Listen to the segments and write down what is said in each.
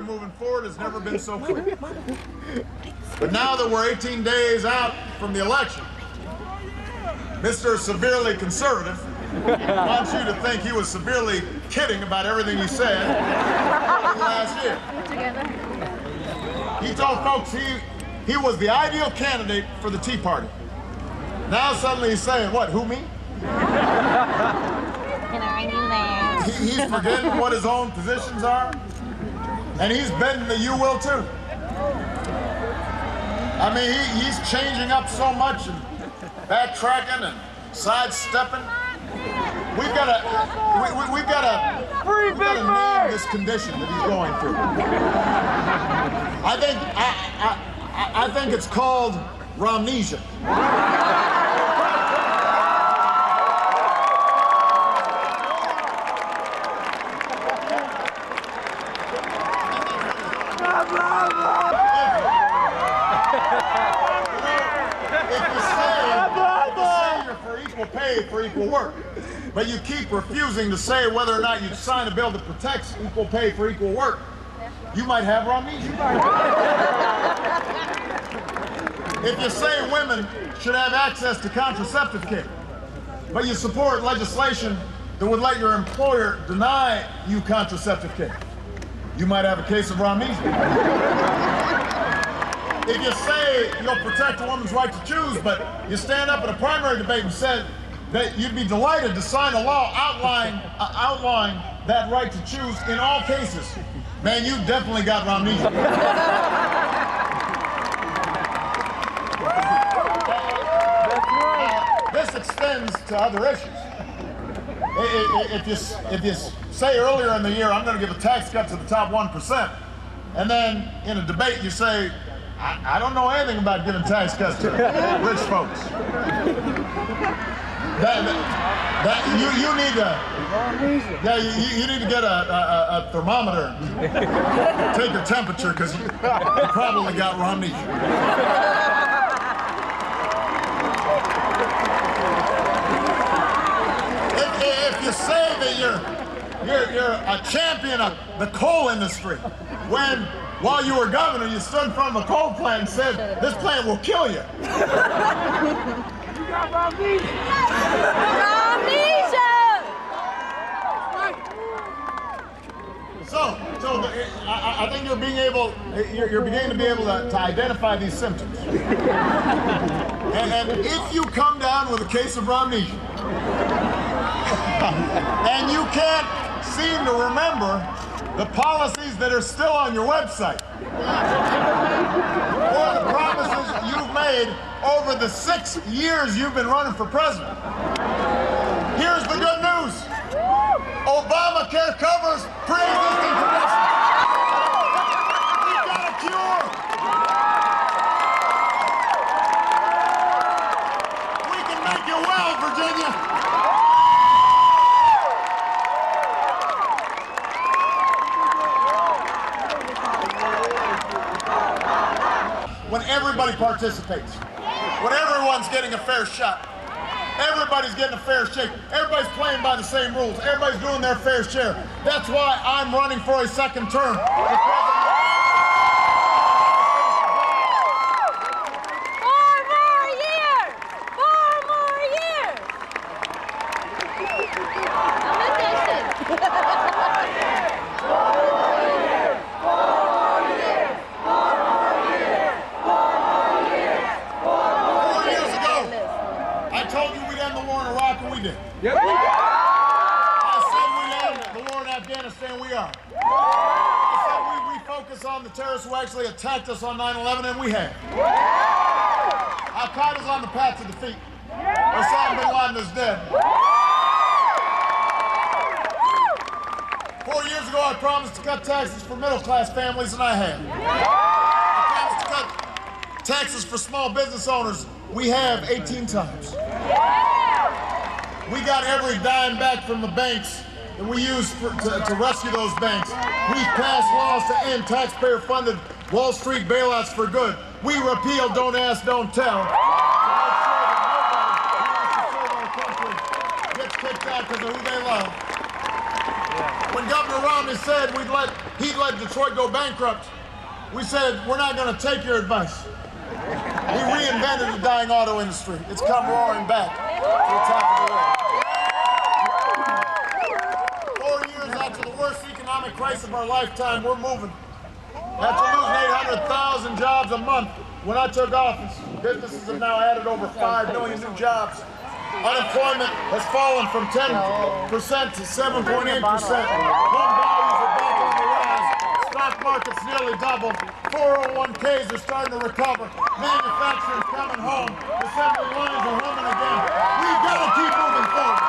moving forward has never been so clear. But now that we're 18 days out from the election, Mr. Severely Conservative wants you to think he was severely kidding about everything he said last year. He told folks he was the ideal candidate for the Tea Party. Now suddenly he's saying, what, who, me? He's forgetting what his own positions are, and he's betting that you will too. I mean, he's changing up so much and backtracking and sidestepping. We've got to name this condition that he's going through. I think it's called Romnesia. Pay for equal work, but you keep refusing to say whether or not you'd sign a bill that protects equal pay for equal work, you might have Romnesia. If you say women should have access to contraceptive care, but you support legislation that would let your employer deny you contraceptive care, you might have a case of Romnesia. If you say you'll protect a woman's right to choose, but you stand up in a primary debate and said that you'd be delighted to sign a law outlawing that right to choose in all cases, man, you definitely got Romnesia. This extends to other issues. If you say earlier in the year, I'm going to give a tax cut to the top 1%, and then in a debate you say, I don't know anything about giving tax cuts to rich folks. You need to get a thermometer and take your temperature, because you probably got Romnesia. If you say that you're a champion of the coal industry, when while you were governor, you stood in front of a coal plant and said, this plant will kill you. You got Romnesia! So I think you're beginning to be able to identify these symptoms. And if you come down with a case of Romnesia, and you can't seem to remember the policies that are still on your website, or the promises you've made over the 6 years you've been running for president. Here's the good news. Obamacare covers pre-existing conditions. We've got a cure. We can make you well, Virginia. When everybody participates, when everyone's getting a fair shot, everybody's getting a fair shake, everybody's playing by the same rules, everybody's doing their fair share. That's why I'm running for a second term. Yep. I said we end the war in Afghanistan, we are. I said we refocus on the terrorists who actually attacked us on 9/11, and we have. Al-Qaeda's on the path to defeat. Osama bin Laden is dead. 4 years ago, I promised to cut taxes for middle-class families, and I have. I promised to cut taxes for small business owners. We have 18 times. We got every dime back from the banks that we used to rescue those banks. We passed laws to end taxpayer-funded Wall Street bailouts for good. We repealed Don't Ask, Don't Tell. To make sure that nobody who wants to serve our country gets kicked out because of who they love. Yeah. When Governor Romney said he'd let Detroit go bankrupt, we said, we're not going to take your advice. He reinvented the dying auto industry. It's come roaring back to the top of the world. 4 years after the worst economic crisis of our lifetime, we're moving. After losing 800,000 jobs a month when I took office, businesses have now added over 5 million new jobs. Unemployment has fallen from 10% to 7.8%. Home values are back on the rise. Stock market's nearly doubled. 401ks are starting to recover. Manufacturing's coming home. Assembly lines are humming again. We've got to keep moving forward.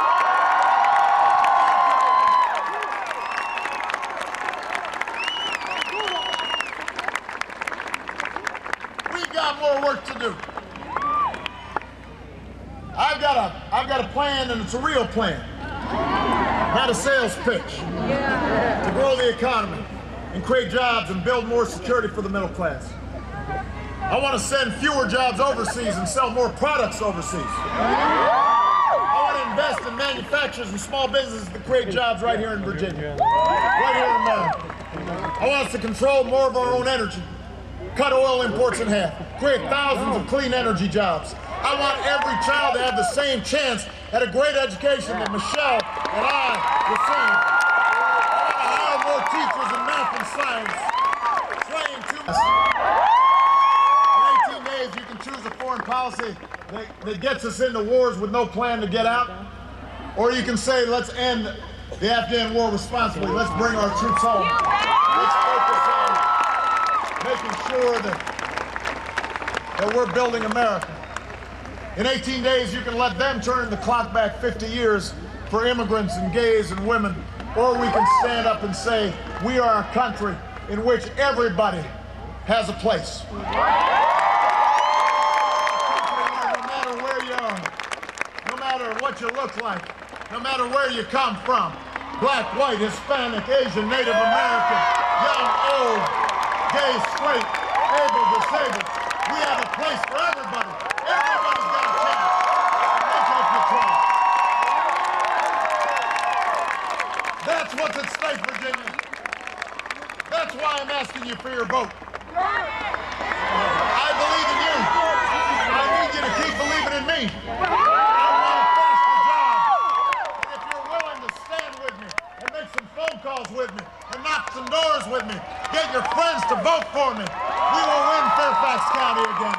We've got more work to do. I've got a plan, and it's a real plan. Not a sales pitch. To grow the economy and create jobs and build more security for the middle class. I want to send fewer jobs overseas and sell more products overseas. I want to invest in manufacturers and small businesses to create jobs right here in Virginia, right here in America. I want us to control more of our own energy, cut oil imports in half, create thousands of clean energy jobs. I want every child to have the same chance at a great education that Michelle and I received. I want to hire more teachers in math and science. Train in 18 days, you can choose a foreign policy that gets us into wars with no plan to get out. Or you can say, let's end the Afghan war responsibly. Let's bring our troops home. Let's focus on making sure that we're building America. In 18 days, you can let them turn the clock back 50 years for immigrants and gays and women, or we can stand up and say, we are a country in which everybody has a place. No matter where you are, no matter what you look like, no matter where you come from, black, white, Hispanic, Asian, Native American, young, old, gay, straight, able, disabled, we have a place for everybody. Everybody's got a chance. Make it if you try. That's what's at stake, Virginia. That's why I'm asking you for your vote. I believe in you. I need you to keep believing in me. I want to finish the job. And if you're willing to stand with me and make some phone calls with me and knock some doors with me, get your friends to vote for me, we will win Fairfax County again.